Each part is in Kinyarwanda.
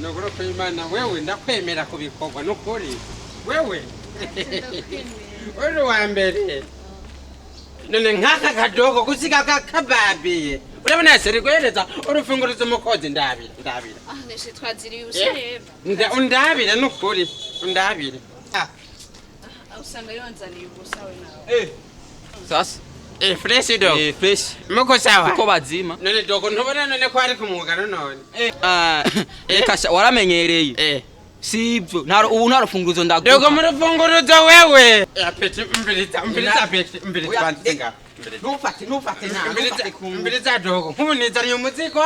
nokuri kw'Imana wewe ndakwemera kubikorwa nukuri wewe uri wa mbere none nk'aka kadogo gusiga kababiye urabona seri guhereza urufungurizo umukozi ndabira neshe twaziriye usheba undabire nukuri undabire usanga yonzaniye ubusawe nawe sasa fresh dog fresh muko sawa uko bazima none dogo ntubona none ko ari kumwuga none kasha waramenyereye sibyo ubu nta rufunguzo ndaguha dogo mu rufunguruzo wewe apeti mbiriza apeti mbiriza banzinga ntufate mbiriza dogo nk'ubunizaniye umuziko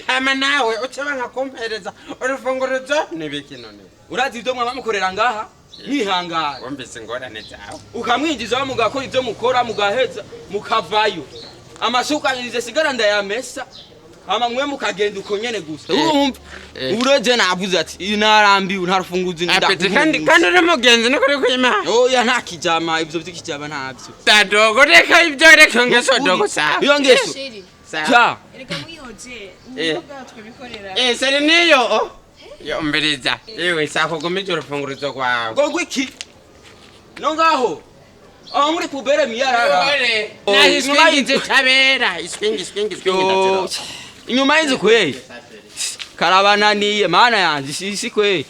hama nawe uceba nkakumpereza urufunguruzo nibiki none urazi ibyo mwaba mukorera ngaha nihangara wumvise ingorane zawe ukamwinjizaho mugakora ibyo mukora mugaheza mukavayo amasukanirize sigara ndayamesa hama mwe mukagenda uko nyene gusa urumva ureje navuze ati narambiwe nta rufunguzo kandi uri mugenzi nukuri kw'Imana oya nta kijama ibyo by'ikijama ntabyo tadogo reka ibyo reka ngeso dogo sawa iyo ngeso sawa reka mwiyoje n'ubwo twibikorera seri niyo yo mbiriza yewe sakugumije urufunguruzo kwawe ngo iki no ngaho aho muri kubere miyarara nahiswingi tabera iswingi inyuma y'inzu kwe karabananiye mana yanjye sisi kwe